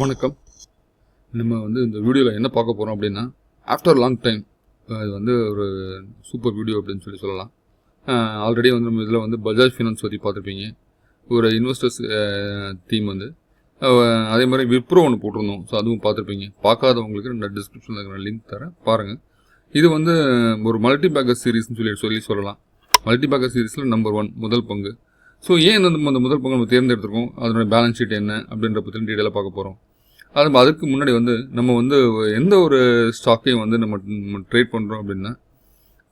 வணக்கம். நம்ம இந்த வீடியோவில் என்ன பார்க்க போகிறோம் அப்படின்னா, ஆஃப்டர் லாங் டைம் இது ஒரு சூப்பர் வீடியோ அப்படின்னு சொல்லலாம். ஆல்ரெடி நம்ம இதில் பஜாஜ் ஃபினான்ஸ் பற்றி பார்த்துருப்பீங்க. ஒரு இன்வெஸ்டர்ஸ் தீம் அதே மாதிரி விப்ரோ ஒன்று போட்டிருந்தோம். ஸோ அதுவும் பார்த்துருப்பீங்க. பார்க்காதவங்களுக்கு நான் டிஸ்கிரிப்ஷனில் இருக்கிற லிங்க் தரேன், பாருங்கள். இது ஒரு மல்டி பேக்கர் சீரீஸ்னு சொல்லலாம். மல்டி பேக்கர் சீரீஸில் நம்பர் 1 முதல் பங்கு. ஸோ ஏன் அந்த முதல் பங்கு நம்ம தேர்ந்தெடுத்துருக்கோம், அதனுடைய பேலன்ஸ் ஷீட் என்ன அப்படின்ற பற்றி டீட்டெயிலாக பார்க்க போகிறோம். அதுக்கு முன்னாடி நம்ம எந்த ஒரு ஸ்டாக்கையும் நம்ம ட்ரேட் பண்ணுறோம் அப்படின்னா,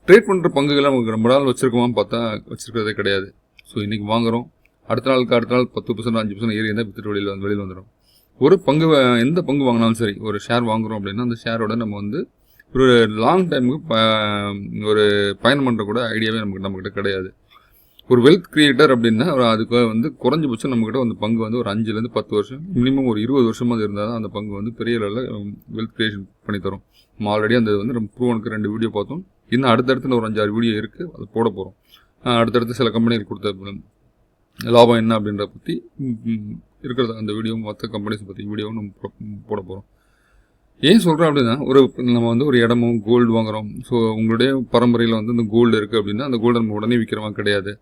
ட்ரேட் பண்ணுற பங்குகளை நமக்கு ரொம்ப நாள் வச்சுருக்கோமான்னு பார்த்தா வச்சுருக்கிறதே கிடையாது. ஸோ இன்றைக்கி வாங்குகிறோம், அடுத்த நாள் 10% 5% ஏறி இருந்தால் வித்துட்டு வெளியில் வந்துடும். ஒரு பங்கு எந்த பங்கு வாங்கினாலும் சரி, ஒரு ஷேர் வாங்குகிறோம் அப்படின்னா அந்த ஷேரோட நம்ம ஒரு லாங் டைமுக்கு ஒரு பயணம் பண்ணுற கூட ஐடியாவே நம்மக்கிட்ட கிடையாது. ஒரு வெல்த் கிரியேட்டர் அப்படின்னா அதுக்கு குறைஞ்சபட்சம் நம்மக்கிட்ட அந்த பங்கு ஒரு 5-10 வருஷம், மினிமம் ஒரு 20 வருஷமாக இருந்தால் தான் அந்த பங்கு பெரிய லெவலில் வெல்த் கிரியேஷன் பண்ணித்தரும். நம்ம ஆல்ரெடி அந்த நம்ம ப்ரூவனுக்கு 2 வீடியோ பார்த்தோம். இன்னும் அடுத்தடுத்து ஒரு 5-6 வீடியோ இருக்குது, அது போட போகிறோம். அடுத்தடுத்து சில கம்பெனிகள் கொடுத்த லாபம் என்ன அப்படின்றத பற்றி இருக்கிறத அந்த வீடியோ, மற்ற கம்பெனிஸ் பற்றி வீடியோவும் நம்ம போட போகிறோம். ஏன் சொல்கிறேன் அப்படின்னா, நம்ம ஒரு இடமும் கோல்டு வாங்குகிறோம். ஸோ உங்களுடைய பரம்பரையில் இந்த கோல்டு இருக்குது அப்படின்னா அந்த கோல்டு நம்ம உடனே விற்கிறவங்க கிடையாது.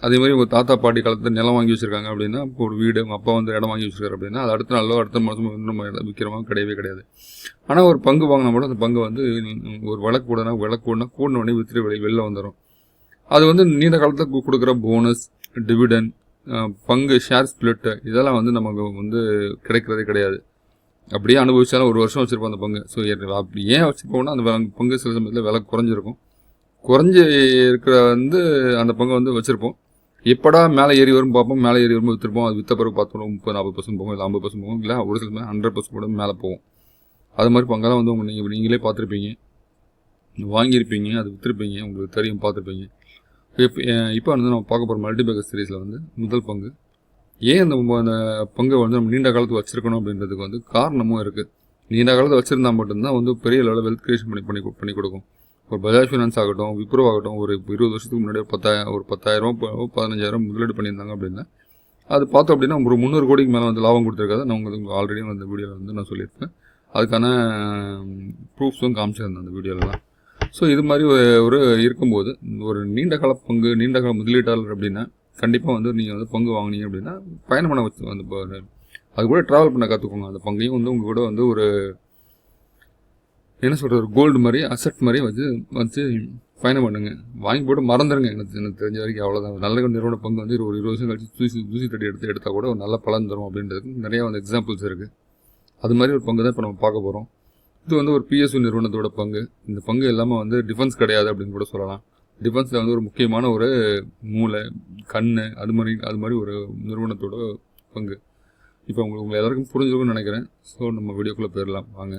அதே மாதிரி உங்கள் தாத்தா பாட்டி காலத்தில் நிலம் வாங்கி வச்சுருக்காங்க அப்படின்னா, இப்போ ஒரு வீடு உங்கள் அப்பா இடம் வாங்கி வச்சுருக்காரு அப்படின்னா, அது அடுத்த நாளோ அடுத்த மாதமோ நம்ம விற்கிறவங்க கிடையாது. ஆனால் ஒரு பங்கு வாங்கினா கூட அந்த பங்கு ஒரு விளக்கு கூடின உடனே வித்துட்டு வெளியில் வந்துடும். அது நீண்ட காலத்தில் கொடுக்குற போனஸ், டிவிடன், பங்கு ஷேர் ஸ்பிளிட்டு, இதெல்லாம் நமக்கு கிடைக்கிறதே கிடையாது. அப்படியே அனுபவிச்சாலும் ஒரு வருஷம் வச்சுருப்போம் அந்த பங்கு. ஸோ அப்படி ஏன் வச்சுருப்போம்னா, அந்த பங்கு சில சமயத்தில் விலை குறைஞ்சிருக்கும். குறைஞ்சி இருக்கிற அந்த பங்கு வச்சுருப்போம். எப்படா மேலே ஏறி வரும் பார்ப்போம், மேலே ஏறி வரும்போது விற்றுருப்போம். அது விற்ற பிறகு பார்த்தோம் 30-40% போகும், இல்லை 50% போகும், இல்லை ஒரு சில 100% கூட மேலே போகும். அது மாதிரி பங்கெல்லாம் நீங்களே பார்த்துருப்பீங்க, வாங்கியிருப்பீங்க, அது விற்றுருப்பீங்க, உங்களுக்கு தெரியும், பார்த்துருப்பீங்க. இப்போ நம்ம பார்க்க போகிற மல்டிபேக்கர் சீரீஸில் முதல் பங்கு. ஏன் அந்த பங்கை நம்ம நீண்ட காலத்துக்கு வச்சுருக்கணும் அப்படின்றதுக்கு காரணமும் இருக்குது. நீண்ட காலத்தில் வச்சுருந்தா மட்டும்தான் பெரிய லெவலில் வெல்த் கிரியேஷன் பண்ணி கொடுக்கும். ஒரு பஜாஜ் ஃபினான்ஸ் ஆகட்டும், விப்ரோ ஆகட்டும், ஒரு 20 வருஷத்துக்கு முன்னாடி 10,000 15,000 முதலீடு பண்ணியிருந்தாங்க அப்படின்னா, அது பார்த்தோம் அப்படின்னா ஒரு 300 கோடிக்கு மேலே லாபம் கொடுத்துருக்காது. நான் உங்களுக்கு ஆல்ரெடி அந்த வீடியோவில் நான் சொல்லியிருப்பேன். அதுக்கான ப்ரூஃப்ஸும் காமிச்சிருந்தேன் அந்த வீடியோலலாம். ஸோ இது மாதிரி ஒரு இருக்கும்போது ஒரு நீண்ட கால பங்கு, நீண்ட கால முதலீட்டாளர் அப்படின்னா கண்டிப்பாக நீங்கள் பங்கு வாங்கினீங்க அப்படின்னா பயணம் பண்ண வச்சு அது கூட ட்ராவல் பண்ண கற்றுக்கோங்க. அந்த பங்கையும் உங்கள் கூட ஒரு என்ன சொல்கிறது, ஒரு கோல்டு மாதிரி, அசட் மாதிரி வச்சு பயணம் பண்ணுங்க. வாங்கி போட்டு மறந்துடுங்க. எனக்கு தெரிஞ்ச வரைக்கும் அவ்வளோதான். நல்ல நிறுவன பங்கு ஒரு 20 வருஷம் கழிச்சு தூசி தட்டி எடுத்தால் கூட ஒரு நல்ல பலன் தரும் அப்படின்றதுக்கு நிறையா எக்ஸாம்பிள்ஸ் இருக்குது. அது மாதிரி ஒரு பங்கு தான் இப்போ நம்ம பார்க்க போகிறோம். இது ஒரு பிஎஸ்யூ நிறுவனத்தோட பங்கு. இந்த பங்கு எல்லாமே டிஃபென்ஸ் கிடையாது அப்படின்னு கூட சொல்லலாம். டிஃபென்ஸில் ஒரு முக்கியமான ஒரு மூளை, கண், அது மாதிரி ஒரு நிறுவனத்தோட பங்கு. இப்போ உங்களுக்கு எல்லாருக்கும் புரிஞ்சிருக்கும்னு நினைக்கிறேன். ஸோ நம்ம வீடியோக்குள்ளே போயிடலாம் வாங்க.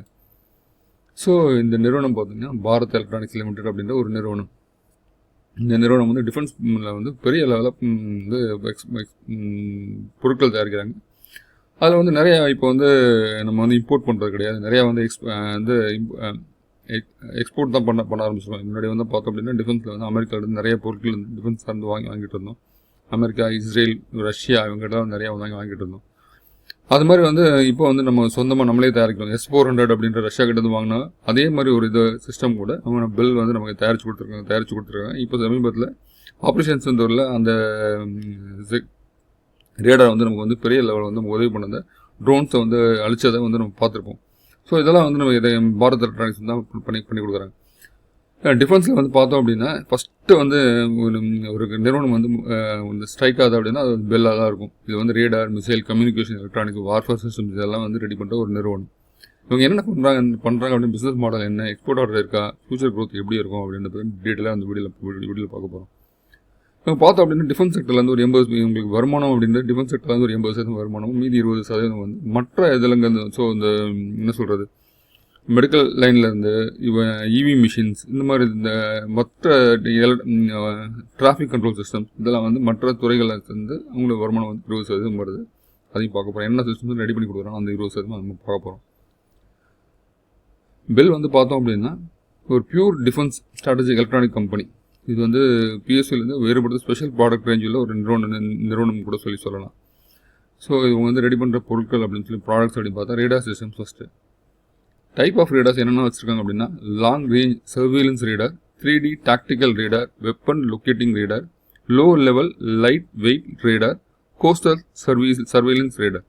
ஸோ இந்த நிறுவனம் பார்த்திங்கன்னா பாரத் எலக்ட்ரானிக்ஸ் லிமிடெட் அப்படின்ற ஒரு நிறுவனம். இந்த நிறுவனம் டிஃபென்ஸில் பெரிய லெவலில் பொருட்கள் தயாரிக்கிறாங்க. அதில் நிறையா இப்போ நம்ம இம்போர்ட் பண்ணுறது கிடையாது. நிறையா எக்ஸ்போர்ட் தான் பண்ண ஆரம்பிச்சிருக்கோம். முன்னாடி பார்த்தோம் அப்படின்னா டிஃபென்ஸில் அமெரிக்காவிலேருந்து நிறைய பொருட்கள் டிஃபென்ஸ் சார்ந்து வாங்கிட்டு இருந்தோம். அமெரிக்கா, இஸ்ரேல், ரஷ்யா இவங்ககிட்ட நிறையா வாங்கிட்டு இருந்தோம். அது மாதிரி இப்போ நம்ம சொந்தமாக நம்மளே தயாரிக்கிறோம். S-400 அப்படின்ற ரஷ்யா கிட்ட வாங்கினா அதே மாதிரி ஒரு சிஸ்டம் கூட அவங்க பெல் நமக்கு தயாரித்து கொடுத்துருக்காங்க. இப்போ சமீபத்தில் ஆப்ரேஷன் சிந்தூரில் அந்த ரேடார் நமக்கு பெரிய லெவலில் நம்ம உதவி பண்ணதை, ட்ரோன்ஸை அழிச்சதை நம்ம பார்த்துருப்போம். ஸோ இதெல்லாம் நம்ம இதை பாரத் எலக்ட்ரானிக்ஸ் தான் பண்ணி கொடுக்குறாங்க. டிஃபென்ஸில் பார்த்தோம் அப்படின்னா ஃபஸ்ட்டு ஒரு நிறுவனம் ஸ்ட்ரைக் ஆகுது அப்படின்னா அது பெல்லாக தான் இருக்கும். இது radar, missile, communication, electronics, warfare systems இதெல்லாம் ரெடி பண்ணுற ஒரு நிறுவனம். இவங்க என்ன பண்ணுறாங்க அப்படின்னு பிஸ்னஸ் மாடல் என்ன, எக்ஸ்போர்ட் ஆர்டர் இருக்கா, ஃபியூச்சர் க்ரோத் எப்படி இருக்கும் அப்படின்றது டீட்டெயிலாக அந்த வீடியோவில் பார்க்க போகிறோம். இவங்க பார்த்தோம் அப்படின்னா டிஃபென்ஸ் செக்டரில் ஒரு 80 உங்களுக்கு வருமானம் அப்படின்றது டிஃபென்ஸ் செக்டரில் ஒரு 80% வருமானம், மீதி 20% மற்ற இதில் ஸோ இந்த என்ன சொல்கிறது, மெடிக்கல் லைன்லேருந்து இவி மிஷின்ஸ், இந்த மாதிரி இந்த மற்ற டிராஃபிக் கண்ட்ரோல் சிஸ்டம், இதெல்லாம் மற்ற துறைகளில் அவங்களோட வருமானம் 20% வருது. அதையும் பார்க்க போகிறோம். என்ன சிஸ்டம் ரெடி பண்ணி கொடுக்குறாங்க அந்த 20% நம்ம பார்க்க போகிறோம். பெல் பார்த்தோம் அப்படின்னா ஒரு pure defence strategic electronic company. இது பிஎஸ்யூலேருந்து வேறுபடுத்த ஸ்பெஷல் ப்ராடக்ட் ரேஞ்சில் ஒரு நிறுவனம் கூட சொல்லலாம். ஸோ இவங்க வந்து ரெடி பண்ணுற பொருட்கள் அப்படின்னு சொல்லி ப்ராடக்ட்ஸ் அப்படின்னு பார்த்தா radar systems first. Type of radars என்னென்ன வச்சுருக்காங்க அப்படின்னா long range surveillance radar, 3D tactical radar, weapon locating radar, low level lightweight radar, coastal surveillance radar.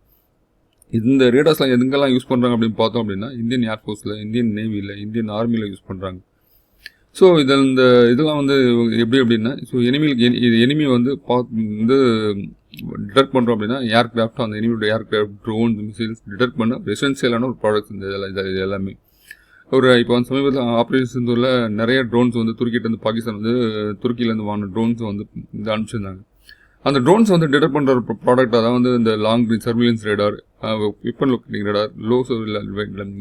இந்த ரேடார்ஸ்லாம் எதுங்கெல்லாம் யூஸ் பண்ணுறாங்க அப்படின்னு பார்த்தோம் அப்படின்னா இந்தியன் ஏர்ஃபோர்ஸில், இந்தியன் நேவியில், இந்தியன் ஆர்மியில் யூஸ் பண்ணுறாங்க. ஸோ இதெல்லாம் வந்து எப்படி அப்படின்னா ஸோ எனிமி வந்து வந்து டிடெக்ட் பண்ணுறோம் அப்படின்னா ஏர்கிராஃப்ட், அந்த எனிமியோட ஏர்கிராஃப்ட், ட்ரோன்ஸ், மிசைல்ஸ் டிடெக்ட் பண்ண எசென்சியலான ஒரு ப்ராடக்ட்ஸ் இது எல்லாமே. இப்போ வந்து சமீபத்தில் ஆப்ரேஷன் சிந்தூரில் நிறைய ட்ரோன்ஸ் வந்து துருக்கிட்டேருந்து பாகிஸ்தான் வந்து துருக்கியிலேருந்து வாங்கின ட்ரோன்ஸ் வந்து இது அனுப்பிச்சிருந்தாங்க. அந்த ட்ரோன்ஸ் வந்து டிடெக்ட் பண்ணுற ப்ராடக்டாக தான் வந்து இந்த long range surveillance radar, weapon locating radar,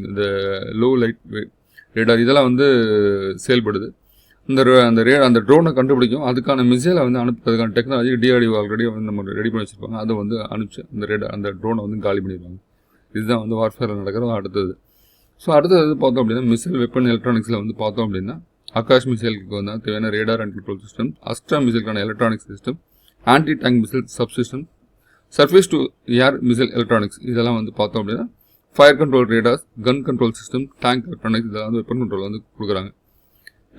இந்த லோ லைட் ரேடார் இதெல்லாம் வந்து செயல்படுது. அந்த ட்ரோனை கண்டுபிடிக்கும், அதுக்கான மிசைலை வந்து அனுப்புறதுக்கான டெக்னாலஜி DRDO ஆல்ரெடி வந்து நம்ம ரெடி பண்ணி வச்சுருப்பாங்க. அதை வந்து அனுப்பிச்சு அந்த ட்ரோனை வந்து காலி பண்ணிடுவாங்க. இதுதான் வந்து வார்ஃபேரில் நடக்கிறது அடுத்தது. ஸோ அடுத்தது பார்த்தோம் அப்படின்னா மிசைல் வெப்பன் எலக்ட்ரானிக்ஸில் வந்து பார்த்தோம் அப்படின்னா ஆகாஷ் மிசைலுக்கு வந்து தேவையான radar and control system, Astra மிசைலுக்கான electronics system, anti tank missile subsystem, surface to air missile electronics இதெல்லாம் வந்து பார்த்தோம் அப்படின்னா fire control radars, gun control system, tank electronics இதெல்லாம் வந்து வெப்பன் கண்ட்ரோல் வந்து கொடுக்குறாங்க.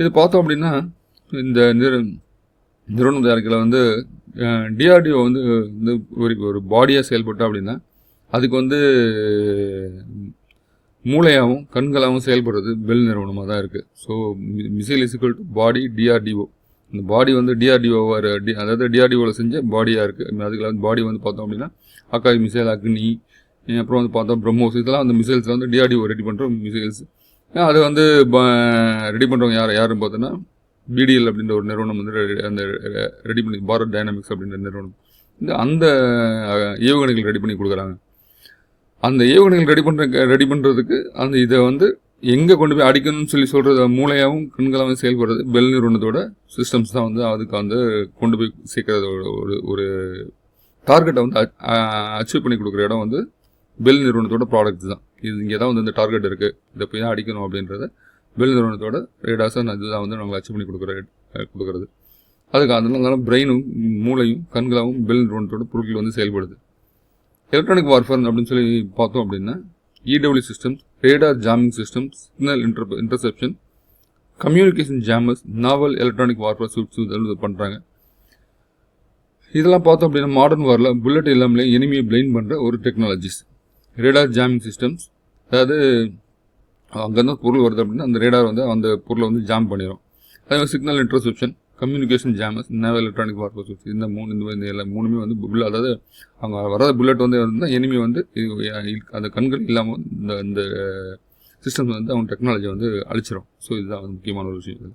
இது பார்த்தோம் அப்படின்னா இந்த நிறுவனம் தயாரிக்கல வந்து DRDO வந்து ஒரு பாடியாக செயல்பட்டோம் அப்படின்னா அதுக்கு வந்து மூளையாகவும் கண்களாகவும் செயல்படுறது பெல் நிறுவனமாக தான் இருக்குது. So missile is equal to body DRDO. இந்த பாடி வந்து DRDO அதாவது DRDOவில் செஞ்ச பாடியாக இருக்குது. அதுக்கு வந்து பாடி வந்து பார்த்தோம் அப்படின்னா ஆகாஷ் மிசைல், அக்னி, அப்புறம் வந்து பார்த்தோம் பிரம்மோஸ் இதெல்லாம் அந்த மிசைல்ஸ் வந்து DRDO ரெடி பண்ணுற மிசைல்ஸ். அது வந்து ரெடி பண்ணுறவங்க யாருன்னு பார்த்தோன்னா BDL அப்படின்ற ஒரு நிறுவனம் வந்து அந்த ரெடி பண்ணி பாரத் டைனாமிக்ஸ் அப்படின்ற நிறுவனம் அந்த ஏவுகணைகள் ரெடி பண்ணி கொடுக்குறாங்க. அந்த ஏவுகணைகள் ரெடி பண்ணுறதுக்கு அந்த இதை வந்து எங்கே கொண்டு போய் அடிக்கணும்னு சொல்கிறது மூளையாகவும் கண்களாகவும் செயல்படுறது பெல் நிறுவனத்தோட சிஸ்டம்ஸ் தான் வந்து அதுக்கு வந்து கொண்டு போய் சேர்க்கறதோட ஒரு டார்கெட்டை வந்து அச்சீவ் பண்ணி கொடுக்குற இடம் வந்து பெல் நிறுவனத்தோட ப்ராடக்ட்ஸ் தான். இது இங்கே தான் வந்து இந்த டார்கெட் இருக்குது, இதை போய் தான் அடிக்கணும் அப்படின்றத பெல் நிறுவனத்தோட ரேடார்ஸாக இதுதான் வந்து நாங்கள் அச்சீவ் பண்ணி கொடுக்குறது. அதுக்கு அதனால பிரெயினும் மூளையும் கண்களாகவும் பெல் நிறுவனத்தோட பொருட்கள் வந்து செயல்படுது. எலக்ட்ரானிக் வார்ஃபேர் அப்படின்னு சொல்லி பார்த்தோம் அப்படின்னா EW systems, radar jamming systems, signal interception, communication jammers, naval electronic warfare suites இதெல்லாம் பண்ணுறாங்க. இதெல்லாம் பார்த்தோம் அப்படின்னா மாடர்ன் வாரில் புல்லட் இல்லாமலே எனிமியை பிளைண்ட் பண்ணுற ஒரு டெக்னாலஜிஸ். ரேடார் ஜாமிங் சிஸ்டம்ஸ், அதாவது அங்கேருந்து பொருள் வருது அப்படின்னா அந்த ரேடார் வந்து அந்த பொருளை வந்து ஜாம் பண்ணிடும். அதே மாதிரி signal interception, communication jammers, naval electronic warfare suites இந்த மூணுமே வந்து அதாவது அவங்க வராத புல்லட் வந்து இருந்தால் எனிமி வந்து அந்த கண்கள் இல்லாமல் இந்த சிஸ்டம் வந்து அவங்க டெக்னாலஜி வந்து அழிச்சிடும். ஸோ இதுதான் வந்து முக்கியமான ஒரு விஷயம்.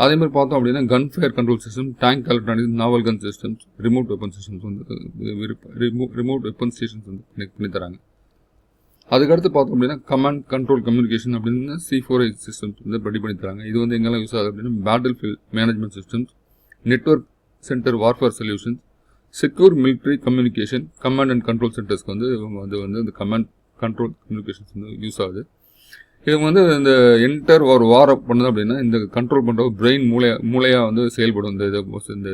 அதே மாதிரி பார்த்தோம் அப்படின்னா gun fire control system, tank electronics, naval gun systems, remote weapon systems வந்து ரிமோட் வெப்பன் ஸ்டேஷன்ஸ் வந்து பண்ணி தராங்க. அதுக்கடுத்து பார்த்தோம் அப்படின்னா கமாண்ட் கண்ட்ரோல் கம்யூனிகேஷன் அப்படின்னு C4I சிஸ்டம்ஸ் வந்து ரெடி பண்ணி தராங்க. இது வந்து எங்கெல்லாம் யூஸ் ஆகுது அப்படின்னா battlefield management systems, network centre warfare solutions, secure military communication, command and control சென்டர்ஸ்க்கு வந்து அது வந்து இந்த கமாண்ட் கண்ட்ரோல் கம்யூனிகேஷன்ஸ் வந்து யூஸ் ஆகுது. இது வந்து இந்த என்டர் ஒரு வார் பண்ணுது அப்படின்னா இந்த கண்ட்ரோல் பண்ணுற பிரெயின் மூளையாக வந்து செயல்படும். இந்த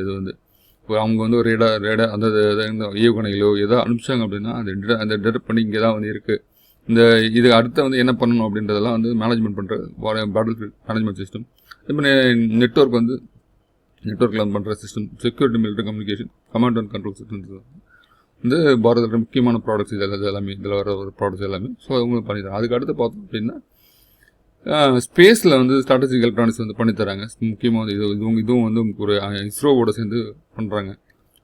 இது வந்து இப்போ அவங்க வந்து ஒரு ரேடார் அந்த ஏவுகணைகளோ ஏதோ அனுப்பிச்சாங்க அப்படின்னா அந்த டிடெக்ட் பண்ணி இங்கே தான் வந்து இருக்குது, இது அடுத்த வந்து என்ன பண்ணணும் அப்படின்றதெல்லாம் வந்து மேனேஜ்மெண்ட் பண்ணுற பேட்டில் ஃபீல்ட் மேனேஜ்மெண்ட் சிஸ்டம். இப்போ நெட்வொர்க்கில் பண்ணுற system, security military communication, command and control systems வந்து பாரதத்தோட முக்கியமான ப்ராடக்ட்ஸ் எல்லாமே இதில் வர ஒரு ப்ராடக்ட்ஸ் எல்லாமே. ஸோ அவங்க பண்ணித்தராங்க. அதுக்கு அடுத்து பார்த்தோம் அப்படின்னா ஸ்பேஸில் வந்து ஸ்ட்ராட்டஜிக் எலக்ட்ரானிக்ஸ் வந்து பண்ணித்தராங்க. முக்கியமாக வந்து இதுவும் வந்து ஒரு இஸ்ரோவோட சேர்ந்து பண்ணுறாங்க.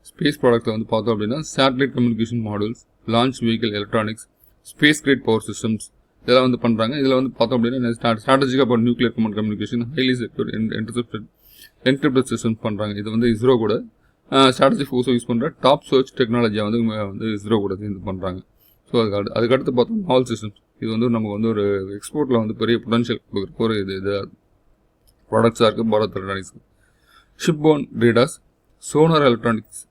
ஸ்பேஸ் ப்ராடக்ட்டில் வந்து பார்த்தோம் அப்படின்னா satellite communication models, launch vehicle electronics, space grade power systems இதெல்லாம் வந்து பண்ணுறாங்க. இதில் வந்து பார்த்தோம் அப்படின்னா ஸ்ட்ராட்டஜிக்காக இப்போ nuclear command communication, highly secure encrypted systems பண்ணுறாங்க. இது வந்து இஸ்ரோ கூட ஸ்ட்ராட்டஜி ஃபோர்ஸை யூஸ் பண்ணுற டாப் சர்ச் டெக்னாலஜியை வந்து இஸ்ரோ கூட சேர்ந்து பண்ணுறாங்க. ஸோ அதுக்கடுத்து பார்த்தோம் நாவல் சிஸ்டம்ஸ். இது வந்து நமக்கு வந்து ஒரு எக்ஸ்போர்ட்டில் வந்து பெரிய பொட்டன்ஷியல் கொடுக்குற ஒரு இது ப்ராடக்ட்ஸாக இருக்குது Bharat Electronics. Shipborne radars, sonar electronics,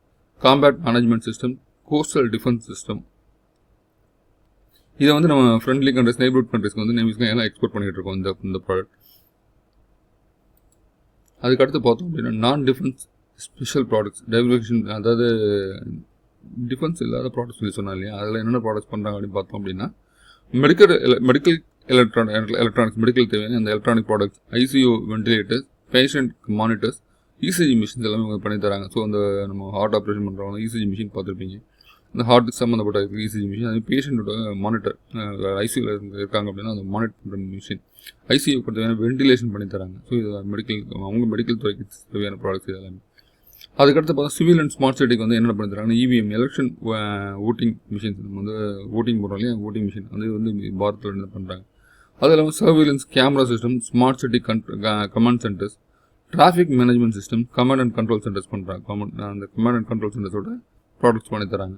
combat management system, coastal defence system. இதை வந்து நம்ம ஃப்ரெண்ட்லி கண்ட்ரிஸ், நெய்பர்ஹுட் கண்ட்ரிஸ்க்கு வந்து நேமிஸ்க்கு எல்லாம் எக்ஸ்போர்ட் பண்ணிகிட்டு இருக்கோம் இந்த ப்ராடக்ட். அதுக்கடுத்து பார்த்தோம் அப்படின்னா நான் டிஃபென்ஸ் ஸ்பெஷல் ப்ராடக்ட்ஸ், டைவர்ஷன், அதாவது டிஃபென்ஸ் இல்லாத ப்ராடக்ட்ஸ் சொல்லி சொன்னா இல்லையா, அதில் என்னென்ன ப்ராடக்ட்ஸ் பண்ணுறாங்க அப்படின்னு பார்த்தோம் அப்படின்னா மெடிக்கல் எலக்ட்ரானிக்ஸ் மெடிக்கல் தேவையான அந்த electronic products, ICU ventilators, patient monitors, ECG machines எல்லாமே இவங்க பண்ணி தராங்க. ஸோ அந்த நம்ம ஹார்ட் ஆப்ரேஷன் பண்ணுறவங்க இசிஜி மிஷின் பார்த்துருப்பீங்க, இந்த ஹார்ட்டுக்கு சம்மந்தப்பட்ட இசிஜி மிஷின், அது பேஷண்ட்டோட மானிட்டர், ஐசியூவில் இருக்காங்க அப்படின்னா அந்த மானிட்டர் பண்ணுற மிஷின், ஐசியூ தேவையான வென்டிலேஷன் பண்ணி தராங்க. ஸோ இது மெடிக்கல் துறைக்கு தேவையான ப்ராடக்ட்ஸ் இதெல்லாமே. அதுக்கடுத்து பார்த்தா சிவில் அண்ட் ஸ்மார்ட் சிட்டிக்கு வந்து என்ன பண்ணி தராங்க, இவிஎம் எலெக்ஷன் ஓட்டிங் மிஷின்ஸ், நம்ம வந்து ஓட்டிங் போடுறோம் இல்லையா, ஓட்டிங் மிஷின் அது வந்து பாரத்தில் என்ன பண்ணுறாங்க. அது இல்லாமல் surveillance camera system, smart city command centres, traffic management system, command and control centres பண்ணுறாங்க. அந்த கமாண்ட் அண்ட் கண்ட்ரோல் சென்டர்ஸோட ப்ராடக்ட்ஸ் பண்ணி தராங்க.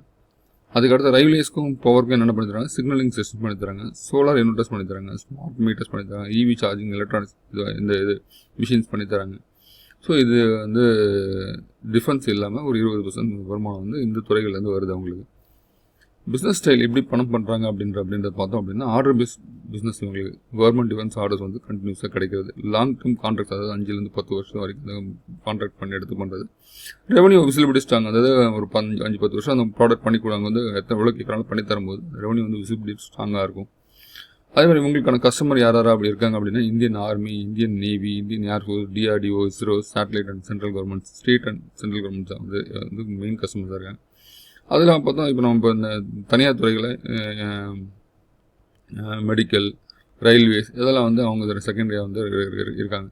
அதுக்கடுத்து ரயில்வேஸ்க்கும் பவருக்கும் என்னென்ன பண்ணி தராங்க, சிக்னலிங் சிஸ்டம் பண்ணி தராங்க, சோலார் இன்வெர்டர்ஸ் பண்ணி தராங்க, ஸ்மார்ட் மீட்டர்ஸ் பண்ணி தராங்க, இவி சார்ஜிங் எலக்ட்ரானிக்ஸ் இது மிஷின்ஸ் பண்ணி தராங்க. ஸோ இது வந்து டிஃபென்ஸ் இல்லாமல் ஒரு 20% வருமானம் வந்து இந்த துறைகள்லேருந்து வருது அவங்களுக்கு. பிஸ்னஸ் ஸ்டைல் எப்படி பணம் பண்ணுறாங்க அப்படின்றத பார்த்தோம் அப்படின்னா, ஆர்டர் பிஸ்னஸ் இவங்களுக்கு கவர்மெண்ட் டிஃபென்ஸ் ஆர்டர்ஸ் வந்து கண்டினியூஸாக கிடைக்கிறது. லாங் டேர்ம் கான்ட்ராக்ட், அதாவது 5-10 வருஷம் வரைக்கும் கான்ட்ராக்ட் பண்ணி எடுத்து பண்ணுறது. ரெவன்யூ விசிபிலிட்டி ஸ்ட்ராங், அதாவது ஒரு 5-10 வருஷம் அந்த ப்ராடக்ட் பண்ணி கொடுங்க வந்து எவ்வளோ கேட்குறாலும் பண்ணி தரும்போது ரெவன்யூ வந்து விசிபிலிட்டி ஸ்ட்ராங்காக இருக்கும். அதே மாதிரி உங்களுக்கான கஸ்டமர் யார் அப்படி இருக்காங்க அப்படின்னா, Indian army, Indian navy, Indian air force, DRDO, ISRO, satellite and central government, state and central governments வந்து மெயின் கஸ்டமர்ஸாக இருக்காங்க. அதெல்லாம் பார்த்தா இப்போ நம்ம இப்போ இந்த தனியார் துறைகளை மெடிக்கல், ரயில்வேஸ் இதெல்லாம் வந்து அவங்க செகண்டரியாக வந்து இருக்காங்க.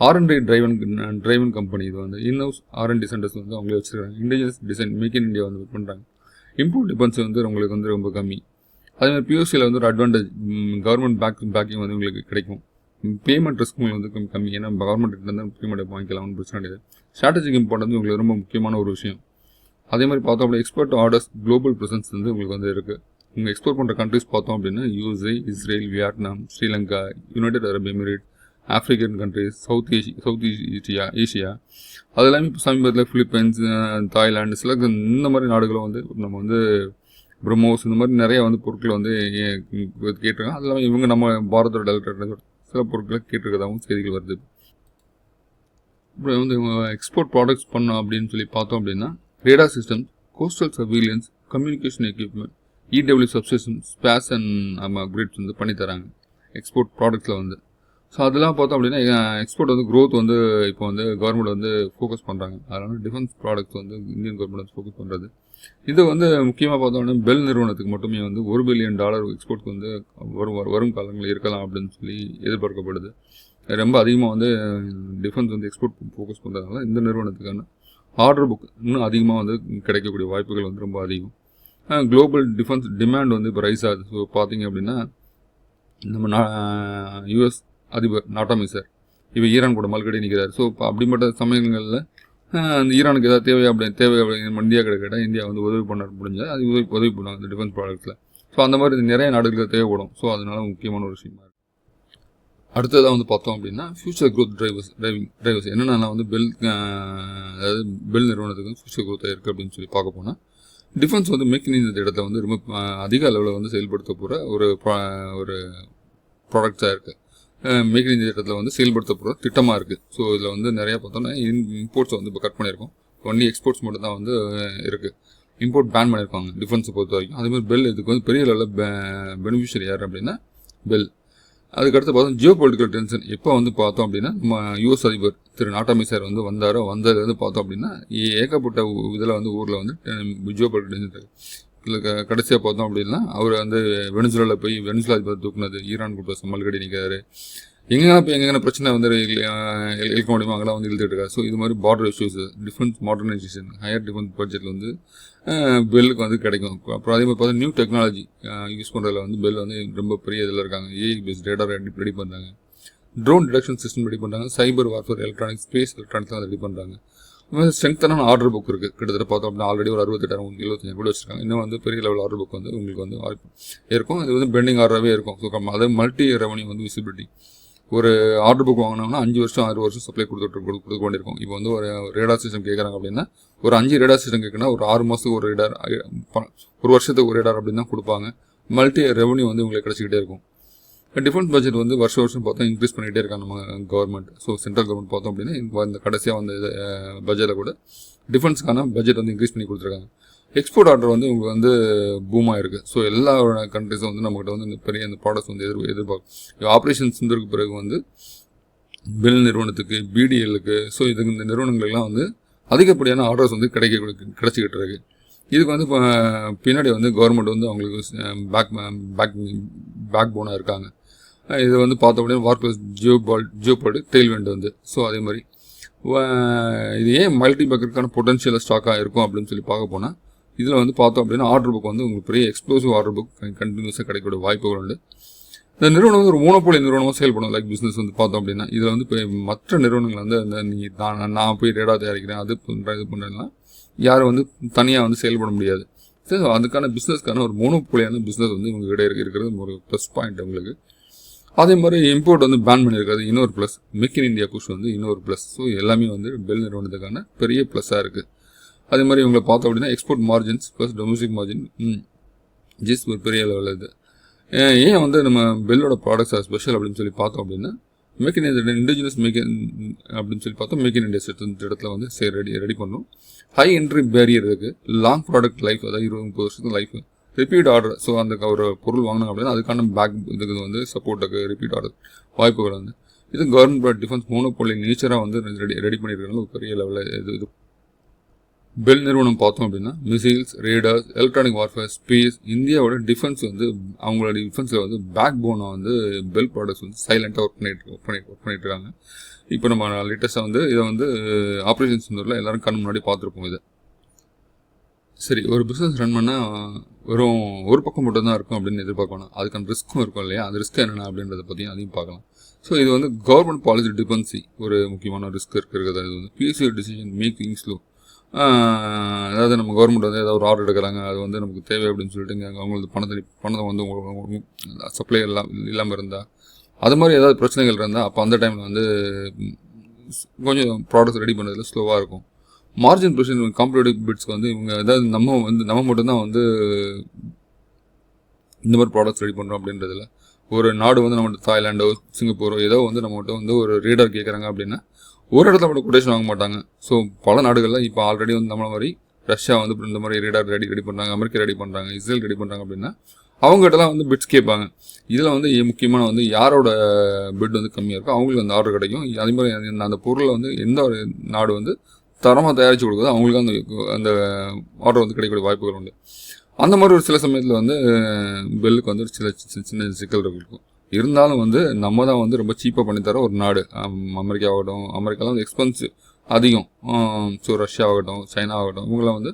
R&D டிரைவன் கம்பெனி, இது வந்து இன்ஹவுஸ் R&D சென்டர்ஸ் வந்து அவங்களே வச்சுருக்காங்க. Indigenous design, make in India வந்து பண்ணுறாங்க. இம்போர்ட் டிபென்ஸ் வந்து உங்களுக்கு வந்து ரொம்ப கம்மி. அதேமாதிரி பியூசியில் வந்து ஒரு அட்வான்டேஜ், கவர்மெண்ட் பேக்கிங் வந்து உங்களுக்கு கிடைக்கும். பேமெண்ட் ரிஸ்க் உங்களுக்கு வந்து கம்மி, ஏன்னா கவர்மெண்ட் வந்து பேமெண்ட் வாங்கிக்கலாம், ஒன்றும் பிரச்சனை கிடையாது. ஸ்ட்ராட்டஜிக் இம்பார்ட் வந்து உங்களுக்கு ரொம்ப முக்கியமான ஒரு விஷயம். அதே மாதிரி பார்த்தோம் அப்படின்னா எக்ஸ்போர்ட் ஆர்டர்ஸ், குளோபல் ப்ரெசன்ஸ் வந்து உங்களுக்கு வந்து இருக்குது. நீங்கள் எக்ஸ்போர்ட் பண்ணுற கண்ட்ரிஸ் பார்த்தோம் அப்படின்னா USA, Israel, Vietnam, Sri Lanka, United Arab Emirate, African countries, south Asia அது எல்லாமே இப்போ சமீபத்தில் பிலிப்பைன்ஸ், தாய்லாந்து, சில இந்த மாதிரி நாடுகளும் வந்து நம்ம வந்து பிரம்மோஸ் இந்த மாதிரி நிறைய வந்து பொருட்களை வந்து கேட்டிருக்காங்க. அது இல்லாமல் இவங்க நம்ம பாரதோட டெலிவரி சில பொருட்களை கேட்டிருக்கதாகவும் செய்திகள் வருது. அப்புறம் வந்து எக்ஸ்போர்ட் ப்ராடக்ட்ஸ் பண்ணோம் அப்படின்னு சொல்லி பார்த்தோம் அப்படின்னா, radar system, coastal surveillance, communication equipment, EW substation, space and நம்ம அப்கிரேட்ஸ் வந்து பண்ணித்தராங்க எக்ஸ்போர்ட் ப்ராடக்ட்ஸில் வந்து. ஸோ அதெல்லாம் பார்த்தோம் அப்படின்னா எக்ஸ்போர்ட் வந்து க்ரோத் வந்து இப்போ வந்து கவர்மெண்ட் வந்து ஃபோக்கஸ் பண்ணுறாங்க. அதனால் டிஃபென்ஸ் ப்ராடக்ட்ஸ் வந்து இந்தியன் கவர்மெண்ட் வந்து ஃபோக்கஸ் பண்ணுறது. இது வந்து முக்கியமாக பார்த்தோம்னா பெல் நிறுவனத்துக்கு மட்டுமே வந்து $1 பில்லியன் எக்ஸ்போர்ட்க்கு வந்து வரும் காலங்களில் இருக்கலாம் அப்படின்னு சொல்லி எதிர்பார்க்கப்படுது. ரொம்ப அதிகமாக வந்து டிஃபென்ஸ் வந்து எக்ஸ்போர்ட் ஃபோக்கஸ் பண்ணுறதுனால இந்த நிறுவனத்துக்கான ஆர்டர் புக் இன்னும் அதிகமாக வந்து கிடைக்கக்கூடிய வாய்ப்புகள் வந்து ரொம்ப அதிகம். குளோபல் டிஃபென்ஸ் டிமாண்ட் வந்து இப்போ ரைஸ் ஆகுது. ஸோ பார்த்தீங்க அப்படின்னா நம்ம US அதிபர் நாட்டாமி சார் இப்போ ஈரான் கூட மல்கடி நிற்கிறார். ஸோ இப்போ அப்படிப்பட்ட சமயங்களில் அந்த ஈரானுக்கு ஏதாவது தேவை அப்படின்னு இந்தியா கேட்டால் இந்தியா வந்து உதவி பண்ண முடிஞ்சால் அது உதவி பண்ணுவாங்க இந்த டிஃபென்ஸ் ப்ராடக்ட்ஸில். ஸோ அந்த மாதிரி நிறைய நாடுகளுக்கு தேவைப்படும். ஸோ அதனால முக்கியமான ஒரு விஷயமா இருக்குது. அடுத்ததாக வந்து பார்த்தோம் அப்படின்னா ஃபியூச்சர் க்ரோத் டிரைவர்ஸ் என்னென்னா வந்து அதாவது பெல் நிறுவனத்துக்கு ஃபியூச்சர் க்ரோத்தாக இருக்குது அப்படின்னு சொல்லி பார்க்க போனால், டிஃபென்ஸ் வந்து மேக் இன் இந்த இடத்துல வந்து ரொம்ப அதிக அளவில் வந்து செயல்படுத்த போகிற ஒரு ப்ராடக்ட்ஸாக இருக்குது. மேக் இன் இடத்துல வந்து செயல்படுத்த போகிற திட்டமாக இருக்குது. ஸோ இதில் வந்து நிறையா பார்த்தோன்னா இம்போர்ட்ஸை வந்து இப்போ கட் பண்ணியிருக்கோம். ஒன்லி எக்ஸ்போர்ட்ஸ் மட்டும் தான் வந்து இருக்குது. இம்போர்ட் பேன் பண்ணியிருக்காங்க டிஃபென்ஸை பொறுத்த வரைக்கும். அதேமாதிரி பெல் இதுக்கு வந்து பெரிய அளவில் பெனிஃபிஷியரி யார் அப்படின்னா பெல். அதுக்கடுத்து பார்த்தோம் ஜியோ பொலிட்டிக்கல் டென்ஷன் எப்போ வந்து பார்த்தோம் அப்படின்னா, நம்ம US அதிபர் திரு நாட்டாமி சார் வந்து வந்ததுலேருந்து பார்த்தோம் அப்படின்னா ஏகப்பட்ட இதில் வந்து ஊரில் வந்து ஜியோ பொலிட்டிக்கல் டென்ஷன் இல்லை. கடைசியாக பார்த்தோம் அப்படின்னா அவர் வந்து வெனிசுலாவில் போய் வெனிசுலா அதிபர் தூக்குனது, ஈரான் கூட சம்மல்கடி நிற்கிறாரு. எங்கெங்கன்னா பிரச்சனை வந்து இழுக்க முடியுமோ அங்கெல்லாம் வந்து இழுத்துட்டு இருக்காரு. ஸோ இது மாதிரி border issues, defence modernisation, higher defence பட்ஜெட்டில் வந்து பெல்லுக்கு வந்து கிடைக்கும். அப்புறம் அதே மாதிரி பார்த்தா நியூ டெக்னாலஜி யூஸ் பண்ணுறதுல வந்து பெல் வந்து ரொம்ப பெரிய இதில் இருக்காங்க. AI பேஸ்ட் ரேடார் ரெடி பண்ணுறாங்க, ட்ரோன் டிடெக்ஷன் சிஸ்டம் ரெடி பண்ணுறாங்க, சைபர் வார்ஃபேர் எலக்ட்ரானிக்ஸ், ஸ்பேஸ் எலக்ட்ரானிக்ஸ்லாம் ரெடி பண்ணுறாங்க. ஸ்ட்ரெங்தான ஆர்டர் புக் இருக்குது. கிட்டத்தட்ட பார்த்தோம் அப்படின்னா ஆல்ரெடி ஒரு 68,000-75,000 கூட வச்சுருக்காங்க. இன்னும் வந்து பெரிய லெவல் ஆர்டர் புக் வந்து உங்களுக்கு வந்து இருக்கும். இது வந்து பெண்டிங் ஆர்டராகவே இருக்கும். ஸோ அதே மல்டி ரெவன்யூ வந்து விசிபிலிட்டி. ஒரு ஆர்டர் புக் வாங்கினோம்னா 5 வருஷம் 6 வருஷம் சப்ளை கொடுக்க வேண்டியிருக்கும். இப்போ வந்து ஒரு ரேடார் சிஸ்டம் கேட்குறாங்க அப்படின்னா ஒரு 5 ரேடார் சிஸ்டம் கேட்குன்னா ஒரு 6 மாதத்துக்கு ஒரு ரேடார், ஒரு வருஷத்துக்கு ஒரு ரேடார் அப்படின்னு தான் கொடுப்பாங்க. மல்டி ரெவன்யூ வந்து உங்களுக்கு கிடச்சிக்கிட்டே இருக்கும். டிஃபென்ஸ் பட்ஜெட் வந்து வருஷம் பார்த்தா இன்க்ரீஸ் பண்ணிகிட்டே இருக்காங்க நம்ம கவர்மெண்ட். ஸோ சென்ட்ரல் கவர்மெண்ட் பார்த்தோம் அப்படின்னா இந்த கடைசியாக வந்து பட்ஜெட்டில் கூட டிஃபென்ஸுக்கான பட்ஜெட் வந்து இன்க்ரீஸ் பண்ணி கொடுத்துருக்காங்க. எக்ஸ்போர்ட் ஆர்டர் வந்து உங்களுக்கு வந்து பூமாக இருக்குது. ஸோ எல்லா கண்ட்ரிஸும் வந்து நம்மகிட்ட வந்து இந்த பெரிய இந்த ப்ராடக்ட்ஸ் வந்து எதிர்பார்க்கும். ஆப்ரேஷன்ஸ் இருந்ததுக்கு பிறகு வந்து பெல் நிறுவனத்துக்கு, பிடிஎல்லுக்கு, ஸோ இதுக்கு இந்த நிறுவனங்களுக்கெல்லாம் வந்து அதிகப்படியான ஆர்டர்ஸ் வந்து கிடைச்சிக்கிட்டு இருக்கு. இதுக்கு வந்து இப்போ பின்னாடி வந்து கவர்மெண்ட் வந்து அவங்களுக்கு பேக் போனாக இருக்காங்க. இது வந்து பார்த்தோம் அப்படின்னா வார் ப்ளஸ் ஜியோபால்ட் டெய்ல்வெண்ட் வந்து. ஸோ அதே மாதிரி இது ஏன் மல்டி பேக்கருக்கான பொட்டன்ஷியல் ஸ்டாக்காக இருக்கும் அப்படின்னு சொல்லி பார்க்க போனால், இதில் வந்து பார்த்தோம் அப்படின்னா ஆர்டர் புக் வந்து உங்களுக்கு பெரிய எக்ஸ்ப்ளோசிவ் ஆர்டர் புக் கண்டினியூஸாக கிடைக்கக்கூடிய வாய்ப்புகள் உண்டு. இந்த நிறுவனம் வந்து ஒரு மோனோபோலி நிறுவனமாக செயல்படும். லைக் பிஸ்னஸ் வந்து பார்த்தோம் அப்படின்னா இதில் வந்து இப்போ மற்ற நிறுவனங்கள் வந்து அந்த நான் போய் ரேடாக தயாரிக்கிறேன், அது பண்ணுறேன், இது பண்ணுறேன்னா யாரும் வந்து தனியாக வந்து செயல்பட முடியாது. ஸோ அதுக்கான பிஸ்னஸ்க்கான ஒரு மோனோபோலியான பிஸ்னஸ் வந்து இவங்க கிட்ட இருக்கிறது ஒரு ப்ளஸ் பாயிண்ட் உங்களுக்கு. அதே மாதிரி இம்போர்ட் வந்து பேன் பண்ணியிருக்காது, இன்னொரு plus. Make in India push வந்து இன்னொரு ப்ளஸ். ஸோ எல்லாமே வந்து பெல் நிறுவனத்துக்கான பெரிய ப்ளஸ்ஸாக இருக்குது. அதே மாதிரி இவங்களை பார்த்தோம் அப்படின்னா export margins plus domestic margin ஜிஸ் ஒரு பெரிய லெவலில் இது. ஏன் வந்து நம்ம பெல்லோட ப்ராடக்ட்ஸ் ஸ்பெஷல் அப்படின்னு சொல்லி பார்த்தோம் அப்படின்னா, make in India indigenous make in அப்படின்னு சொல்லி பார்த்தோம். மேக் இன் இந்தியா இடத்துல வந்து ரெடி பண்ணணும். ஹை என்ட்ரி பேரியர் இருக்குது, லாங் ப்ராடக்ட் லைஃப், அதாவது 20-30 வருஷத்துக்கு லைஃப், ரிப்பீட் ஆர்டர். ஸோ அந்த ஒரு பொருள் வாங்கினாங்க அப்படின்னா அதுக்கான இதுக்கு வந்து சப்போர்ட்டுக்கு ரிப்பீட் ஆர்டர் வாய்ப்புகள் வந்து இது கவர்மெண்ட் டிஃபென்ஸ் மோனோபோலி நேச்சராக வந்து ரெடி பண்ணியிருக்காங்க. ஒரு பெரிய லெவலில் இது பெல் நிறுவனம் பார்த்தோம் அப்படின்னா missiles, radars, electronic warfare, space, இந்தியாவோட டிஃபென்ஸ் வந்து அவங்களோட டிஃபென்ஸில் வந்து பேக் போனாக வந்து பெல் ப்ராடக்ட்ஸ் வந்து சைலண்ட்டாக ஒர்க் பண்ணிட்டு இருக்காங்க. இப்போ நம்ம லேட்டஸ்ட்டாக வந்து இதை வந்து ஆப்ரேஷன் சிந்தூரில் எல்லாரும் கண் முன்னாடி பார்த்துருப்போம். இதை சரி, ஒரு பிஸ்னஸ் ரன் பண்ணால் வெறும் ஒரு பக்கம் மட்டும் தான் இருக்கும் அப்படின்னு எதிர்பார்க்கணும். அதுக்கான ரிஸ்க்கும் இருக்கும் இல்லையா? அந்த ரிஸ்க் என்னென்ன அப்படின்றத பற்றியும் அதையும் பார்க்கலாம். ஸோ இது வந்து கவர்மெண்ட் பாலிசி டிபென்சி ஒரு முக்கியமான ரிஸ்க் இருக்கிறது. இது வந்து பிஎஸ்சி டிசிஷன் மேக்கிங் ஸ்லோ. அதாவது நம்ம கவர்மெண்ட் வந்து ஏதாவது ஒரு ஆர்டர் எடுக்கிறாங்க, அது வந்து நமக்கு தேவை அப்படின்னு சொல்லிட்டு அவங்களுக்கு பணத்தை வந்து சப்ளை இல்லாமல் இருந்தால், அது மாதிரி ஏதாவது பிரச்சனைகள் இருந்தால் அப்போ அந்த டைமில் வந்து கொஞ்சம் ப்ராடக்ட்ஸ் ரெடி பண்ணுறதுல ஸ்லோவாக இருக்கும். மார்ஜின் ப்ரெஷர் காம்படிட்டிவ் பிட்ஸ்க்கு வந்து இவங்க ஏதாவது நம்ம மட்டும்தான் வந்து இந்த மாதிரி ப்ராடக்ட்ஸ் ரெடி பண்ணுறோம் அப்படின்றதுல ஒரு நாடு வந்து நம்மகிட்ட தாய்லாண்டோ சிங்கப்பூரோ ஏதோ வந்து நம்மகிட்ட வந்து ஒரு ரீடர் கேட்குறாங்க அப்படின்னா ஒரு இடத்துல மட்டும் கொட்டேஷன் வாங்க மாட்டாங்க. ஸோ பல நாடுகளில் இப்போ ஆல்ரெடி வந்து நம்மள மாதிரி ரஷ்யா வந்து இந்த மாதிரி ரீடர் ரெடி பண்ணுறாங்க, அமெரிக்கா ரெடி பண்ணுறாங்க, இஸ்ரேல் ரெடி பண்ணுறாங்க அப்படின்னா அவங்ககிட்டலாம் வந்து பிட்ஸ் கேட்பாங்க. இதில் வந்து முக்கியமான வந்து யாரோட பிட் வந்து கம்மியாக இருக்கோ அவங்களுக்கு அந்த ஆர்டர் கிடைக்கும். அதே மாதிரி அந்த பொருளை வந்து எந்த ஒரு நாடு வந்து தரமாக தயாரித்து கொடுக்குது அவங்களுக்கு அந்த ஆர்டர் வந்து கிடைக்கக்கூடிய வாய்ப்புகள் உண்டு. அந்த மாதிரி ஒரு சில சமயத்தில் வந்து பெல்லுக்கு வந்து ஒரு சின்ன சிக்கல் இருக்கும். இருந்தாலும் வந்து நம்ம தான் வந்து ரொம்ப சீப்பாக பண்ணித்தர ஒரு நாடு. அமெரிக்கா ஆகட்டும், அமெரிக்காவில் வந்து எக்ஸ்பென்சிவ் அதிகம். ஸோ ரஷ்யா ஆகட்டும், சைனா ஆகட்டும், இவங்களாம் வந்து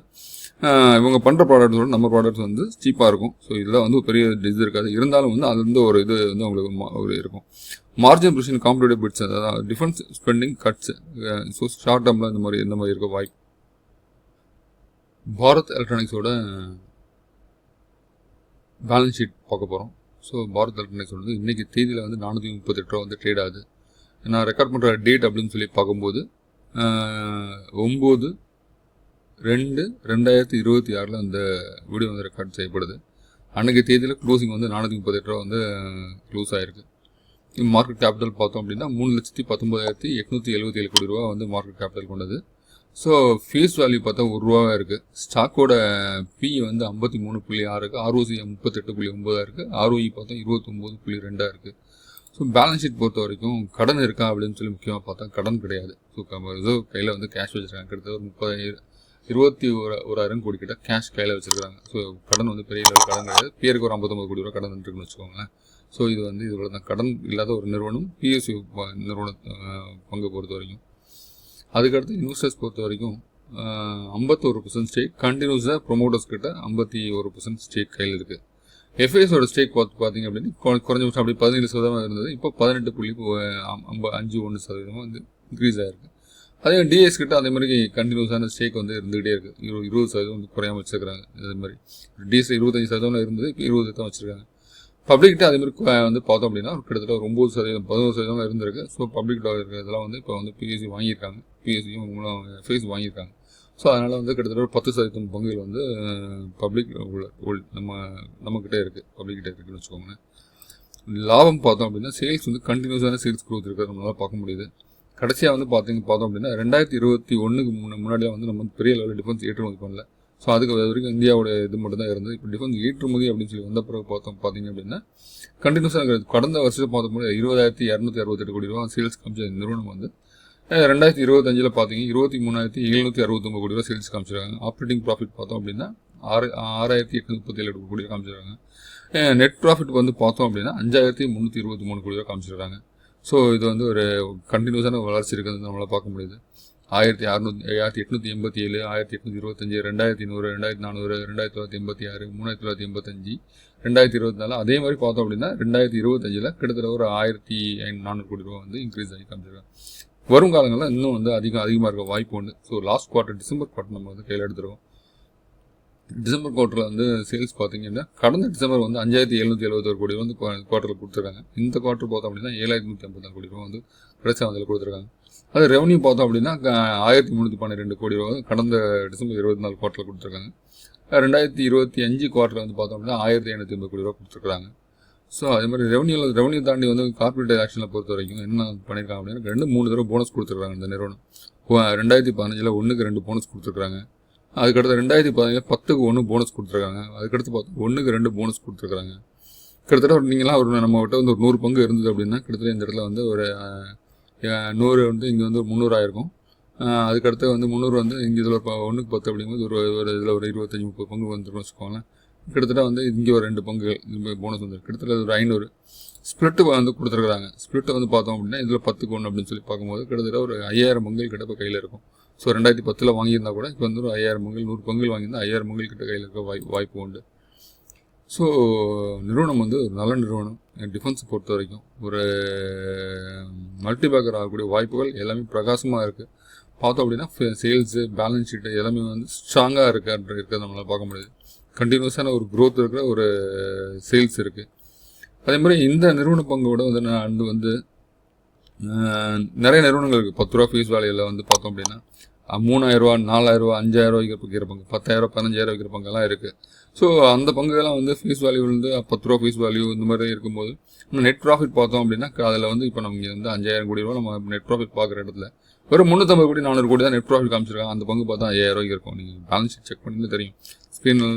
இவங்க பண்ணுற ப்ராடக்ட்ஸோட நம்ம ப்ராடக்ட்ஸ் வந்து சீப்பாக இருக்கும். ஸோ இதில் வந்து ஒரு பெரிய இது இருக்காது. இருந்தாலும் வந்து அது வந்து ஒரு இது வந்து அவங்களுக்கு ஒரு இருக்கும். மார்ஜின் ப்ரெஷர் காம்படிட்டிவ் பிட்ஸ், அதாவது defence spending cuts. So short டேர்மில் இந்த மாதிரி இருக்க வாய்ப்பு. பாரத் எலக்ட்ரானிக்ஸோட பேலன்ஸ் ஷீட் பார்க்க போகிறோம். ஸோ பாரத் எலக்ட்ரானிக்ஸ் வந்து இன்றைக்கி தேதியில் வந்து 438 ரூபா வந்து ட்ரேட் ஆகுது. நான் ரெக்கார்ட் பண்ணுற டேட் அப்படின்னு சொல்லி பார்க்கும்போது 9/2/2026 அந்த வீடியோ வந்து ரெக்கார்ட் செய்யப்படுது. அன்றைக்கி தேதியில் க்ளோசிங் வந்து 438 ரூபா வந்து க்ளோஸ் ஆகிருக்கு. மார்க்கெட் கேபிட்டல் பார்த்தோம் அப்படின்னா 3,19,877 கோடி ரூபா வந்து மார்க்கெட் கேபிட்டல் கொண்டது. ஸோ ஃபேஸ் வேல்யூ பார்த்தா ₹1 இருக்குது. ஸ்டாக்கோட பி வந்து 53.6 இருக்குது, ஆர்ஓசி 38.9 இருக்குது, ஆர்ஓஇ பார்த்தா 29.2 இருக்குது. ஸோ பேலன்ஸ் ஷீட் பொறுத்த வரைக்கும் கடன் இருக்கா அப்படின்னு சொல்லி முக்கியமாக பார்த்தா கடன் கிடையாது. ஸோ ஏதோ கையில் வந்து கேஷ் வச்சுருக்காங்க. கிட்டத்தட்ட 21,000 கோடி கிட்ட கேஷ் கையில் வச்சுருக்காங்க. ஸோ கடன் வந்து பெரிய அளவு கடன் கிடையாது. பேருக்கு ஒரு 59 கோடி ரூபா கடன் இருக்குன்னு வச்சுக்கோங்களேன். ஸோ இது வந்து இவ்வளோ தான். கடன் இல்லாத ஒரு நிறுவனம் பிஎஸ்யூ நிறுவன பங்கு பொறுத்த வரைக்கும். அதுக்கடுத்து இன்வெஸ்டர்ஸ் பொறுத்த வரைக்கும் 51% ஸ்டேக் கண்டினியூஸாக ப்ரொமோட்டர்ஸ் கிட்ட 51% ஸ்டேக் கையில் இருக்குது. எஃப்ஐஎஸோட ஸ்டேக் பார்த்தீங்க அப்படின்னு குறைஞ்சபட்சம் அப்படி 17% இருந்தது. இப்போ 18.51% வந்து இன்க்ரீஸ் ஆகிருக்கு. அதே டிஎஸ் கிட்ட அதே மாதிரி கண்டினியூஸான ஸ்டேக் வந்து இருந்துகிட்டே இருக்குது. 20% வந்து குறையாமல் வச்சுருக்காங்க. அதே மாதிரி டிஎஸ் 25% இருந்தது, இப்போ 20 தான் வச்சுருக்காங்க. பப்ளிக்கிட்ட அதே மாதிரி வந்து பார்த்தோம் அப்படின்னா கிட்டத்தட்ட ஒரு 9%, 11% இருந்திருக்கு. ஸோ பப்ளிக்கிட்ட இருக்கிறதெல்லாம் வந்து இப்போ வந்து பிஎஸ்சி வாங்கியிருக்காங்க, பிஎஸ்சியும் எஃப்ஐஎஸ் வாங்கியிருக்காங்க. ஸோ அதனால் வந்து கிட்டத்தட்ட ஒரு 10% பங்குகள் வந்து பப்ளிக் நம்மக்கிட்ட இருக்குது, பப்ளிக்கிட்ட இருக்குதுன்னு வச்சுக்கோங்களேன். லாபம் பார்த்தோம் அப்படின்னா சேல்ஸ் வந்து கண்டினியூஸான சேல்ஸ் க்ரோத் இருக்கிறது நம்மளால் பார்க்க முடியுது. கடைசியாக வந்து பார்த்தோம் அப்படின்னா 2021க்கு முன்னாடியே வந்து நம்ம பெரிய லெவலில் டிஃபென்ஸ் ஏற்றுமதி பண்ணல. ஸோ அதுக்கு வரைக்கும் இந்தியாவோட இது மட்டும் தான் இருந்தது. இப்போ டிஃபென்ஸ் ஏற்றுமதி அப்படின்னு சொல்லி வந்த பிறகு பார்த்தீங்க அப்படின்னா கண்டினியூஸாக கடந்த வருஷத்தை பார்த்தோம்னா 20,268 கோடி ரூபா சேல்ஸ் காமிச்ச நிறுவனம் வந்து 2025 பார்த்தீங்க 23,769 கோடி ரூபா சேல்ஸ் காமிச்சிருக்காங்க. ஆப்ரேட்டிங் ப்ராஃபிட் பார்த்தோம் அப்படின்னா 6,837 கோடி ரூபா காமிச்சிருக்காங்க. நெட் ப்ராஃபிட் வந்து பார்த்தோம் அப்படின்னா 5,323 கோடி ரூபா காமிச்சிருக்காங்க. ஸோ இது வந்து ஒரு கண்டினியூஸான வளர்ச்சி இருக்கிறது நம்மளால் பார்க்க முடியுது. 1,887, 1,825, 2,100, 2,400, 2,986, 3,985, 2024 அதே மாதிரி பார்த்தோம் அப்படின்னா 2025 கிட்டத்தட்ட ஒரு 1,400 கோடி ரூபா வந்து இன்க்ரீஸ் ஆகி காமிச்சிருக்காங்க. வரும் காலங்களில் இன்னும் வந்து அதிகமாக இருக்க வாய்ப்பு உண்டு. So last quarter December quarter நம்ம வந்து கையில் எடுத்துருக்கோம். டிசம்பர் குவார்ட்டரில் வந்து சேல்ஸ் பார்த்தீங்கன்னா கடந்த டிசம்பர் வந்து 5,771 கோடி ரூபா வந்து குவார்ட்டரில் கொடுத்துருக்காங்க. இந்த குவார்ட்டர் பார்த்தோம் அப்படின்னா 7,154 கோடி ரூபா வந்து கடைசி அதில் கொடுத்துருக்காங்க. அது ரெவன்யூ பார்த்தோம் அப்படின்னா 1,312 கோடி ரூபா கடந்த டிசம்பர் 24 குவார்ட்டரில் கொடுத்துருக்காங்க. 2025 குவார்ட்டரில் வந்து பார்த்தோம் அப்படின்னா 1,580 கோடி ரூபா கொடுத்துருக்காங்க. ஸோ அதே மாதிரி ரெவன்யூ தாண்டி வந்து கார்பரேட் ஆக்ஷனில் பொறுத்த வரைக்கும் என்ன பண்ணியிருக்காங்க அப்படின்னா 2-3 தடவை போனஸ் கொடுத்துருக்காங்க இந்த நிறுவனம். 2015 1க்கு 2 போனஸ் கொடுத்துருக்காங்க. அதுக்கடுத்து 2015 10க்கு 1 போனஸ் கொடுத்துருக்காங்க. அதுக்கடுத்து பார்த்தா 1க்கு 2 போனஸ் கொடுத்துருக்காங்க. கிட்டத்தட்ட நீங்களாம் நம்மகிட்ட வந்து ஒரு 100 பங்கு இருந்தது அப்படின்னா கிட்டத்தட்ட இந்த இடத்துல வந்து ஒரு 100 வந்து இங்கே வந்து 300 ஆயிருக்கும். அதுக்கடுத்து வந்து 300 வந்து இங்கே இதில் 1க்கு 10 அப்படிங்கும்போது ஒரு இதில் ஒரு 25-30 பங்கு வந்துடும் வச்சுக்கோங்களேன். கிட்டத்தட்ட வந்து இங்கே ஒரு 2 பங்குகள் போனஸ் வந்து கிட்டத்தட்ட ஒரு 500 ஸ்ப்ளிட்டு வந்து கொடுத்துருக்குறாங்க. ஸ்ப்ளிட்டை வந்து பார்த்தோம் அப்படின்னா இதில் 10க்கு 1 அப்படின்னு சொல்லி பார்க்கும்போது கிட்டத்தட்ட ஒரு 5,000 பங்குகள் கிட்ட இப்போ கையில் இருக்கும். ஸோ 2010 வாங்கியிருந்தா கூட இப்போ வந்து ஒரு 5,000 பங்குகள் 100 பங்குகள் வாங்கியிருந்தால் 5,000 பங்குகள் கிட்ட கையில் இருக்க வாய்ப்பு உண்டு. ஸோ நிறுவனம் வந்து ஒரு நல்ல நிறுவனம். டிஃபென்ஸை பொறுத்த வரைக்கும் ஒரு மல்டிபேக்கர் ஆகக்கூடிய வாய்ப்புகள் எல்லாமே பிரகாசமாக இருக்குது. பார்த்தோம் அப்படின்னா சேல்ஸு பேலன்ஸ் ஷீட்டு எல்லாமே வந்து ஸ்ட்ராங்காக இருக்கிறத நம்மளால் பார்க்க முடியுது. கண்டினியூஸான ஒரு க்ரோத் இருக்கிற ஒரு சேல்ஸ் இருக்குது. அதே மாதிரி இந்த நிறுவன பங்கோட வந்து நிறைய நிறுவனங்கள் இருக்குது. 10 ரூபா ஃபேஸ் வேலையில் வந்து பார்த்தோம் அப்படின்னா 3,000 ரூபா, 4,000 ரூபா, 5,000 ரூபாய்க்கு விற்கிற பங்கு, 10,000, 15,000 விற்கிற பங்கெல்லாம் இருக்குது. ஸோ அந்த பங்குகள்லாம் வந்து ஃபேஸ் வேல்யூ வந்து 10 ரூபா ஃபேஸ் வேல்யூ இந்த மாதிரி இருக்கும்போது நெட் ப்ராஃபிட் பார்த்தோம் அப்படின்னா அதில் வந்து இப்போ நமக்கு வந்து 5,000 கோடி ரூபா நம்ம நெட் ப்ராஃபிட் பார்க்குற இடத்துல வெறும் 350 கோடி 400 கோடி தான் நெட் ப்ராஃபிட் காமிச்சிருக்காங்க. அந்த பங்கு பார்த்தா 5,000 ரூபாய்க்கு இருக்கும். நீங்கள் பேலன்ஸ் ஷீட் செக் பண்ணி தெரியும். ஸ்க்ரீனில்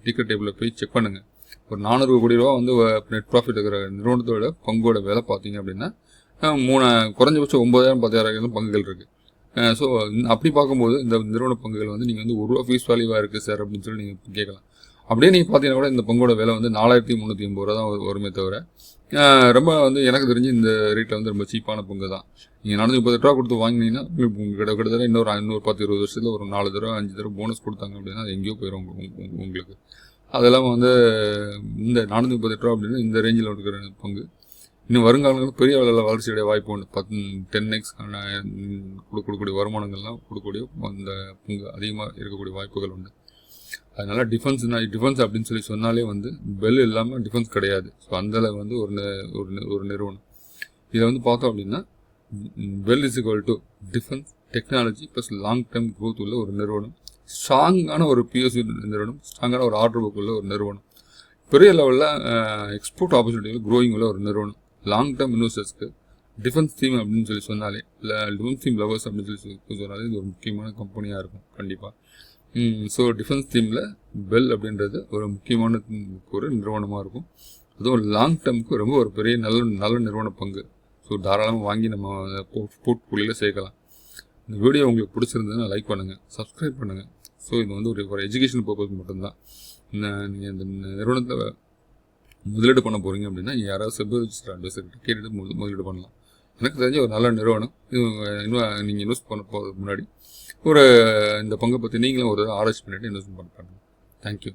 டிக்கெட் டேபிளில் போய் செக் பண்ணுங்கள். ஒரு 400 கோடி ரூபா வந்து நெட் ப்ராஃபிட் இருக்கிற நிறுவனத்தோட பங்கோட விலை பார்த்தீங்க அப்படின்னா குறைஞ்சபட்சம் 9,000 10,000 பங்குகள் இருக்குது. ஸோ அப்படி பார்க்கும்போது இந்த நிறுவன பங்குகள் வந்து நீங்கள் வந்து 1 ரூபா ஃபீஸ் வேல்யூவாக இருக்குது சார் அப்படின்னு சொல்லி நீங்கள் கேட்கலாம். அப்படியே நீங்கள் பார்த்தீங்கன்னா கூட இந்த பங்கோட விலை வந்து 4,380 ரூபா தான் வருமே தவிர ரொம்ப வந்து எனக்கு தெரிஞ்சு இந்த ரேட்டில் வந்து ரொம்ப சீப்பான பங்கு தான். நீங்கள் 438 ரூபா கொடுத்து வாங்கினீங்கன்னா கிட்டத்தட்ட இன்னொரு 10-20 வருஷத்தில் ஒரு 4 தடவை 5 தடவை போனஸ் கொடுத்தாங்க அப்படின்னா அது எங்கேயோ போயிடும் உங்களுக்கு. அதெல்லாம் வந்து இந்த 438 ரூபா அப்படின்னா இந்த ரேஞ்சில் இருக்கிற பங்கு இன்னும் வருங்காலங்களில் பெரிய அளவில் வளர்ச்சியுடைய வாய்ப்பு உண்டு. 10x கொடுக்கக்கூடிய வருமானங்கள்லாம் கொடுக்கக்கூடிய அந்த பங்கு அதிகமாக இருக்கக்கூடிய வாய்ப்புகள் உண்டு. அதனால டிஃபென்ஸ் அப்படின்னு சொல்லி சொன்னாலே வந்து பெல் இல்லாமல் டிஃபென்ஸ் கிடையாது. ஸோ அந்தளவு வந்து ஒரு நிறுவனம். இதை வந்து பார்த்தோம் அப்படின்னா bell is equal to defence technology plus long term growth உள்ள ஒரு நிறுவனம், ஸ்ட்ராங்கான ஒரு பிஎஸ்சி நிறுவனம், ஸ்ட்ராங்கான ஒரு ஆர்டர் புக் உள்ள ஒரு நிறுவனம், பெரிய லெவலில் எக்ஸ்போர்ட் ஆப்பர்ச்சுனிட்டியில் க்ரோயிங் உள்ள ஒரு நிறுவனம். லாங் டேர்ம் இன்வெஸ்டர்ஸ்க்கு டிஃபென்ஸ் தீம் அப்படின்னு சொல்லி சொன்னாலே இல்லை டிஃபென்ஸ் தீம் லவர்ஸ் அப்படின்னு சொல்லி சொன்னாலே இது ஒரு முக்கியமான கம்பெனியாக இருக்கும் கண்டிப்பாக. ஸோ டிஃபென்ஸ் தீமில் பெல் அப்படின்றது ஒரு முக்கியமான ஒரு நிறுவனமாக இருக்கும். அதுவும் லாங் டேர்முக்கு ரொம்ப ஒரு பெரிய நல்ல நிறுவன பங்கு. ஸோ தாராளமாக வாங்கி நம்ம போர்ட்ஃபோலியோவில் சேர்க்கலாம். இந்த வீடியோ உங்களுக்கு பிடிச்சிருந்ததுன்னா லைக் பண்ணுங்கள், சப்ஸ்கிரைப் பண்ணுங்கள். ஸோ இது வந்து ஒரு எஜுகேஷன் பர்பஸ் மட்டும்தான். நீங்கள் இந்த நிறுவனத்தை முதலீடு பண்ண போகிறீங்க அப்படின்னா யாராவது செபி ரிஜிஸ்டர் அட்வைசர்கிட்ட கேட்டுட்டு முதலீடு பண்ணலாம். எனக்கு தெரிஞ்ச ஒரு நல்ல நிறுவனம். நீங்கள் இன்வெஸ்ட் பண்ண போகிறதுக்கு முன்னாடி இந்த பங்கை பற்றி நீங்களும் ஒரு ஆராய்ச்சி பண்ணிவிட்டு இன்வெஸ்ட்மெண்ட் பண்ணுங்கள். தேங்க்யூ.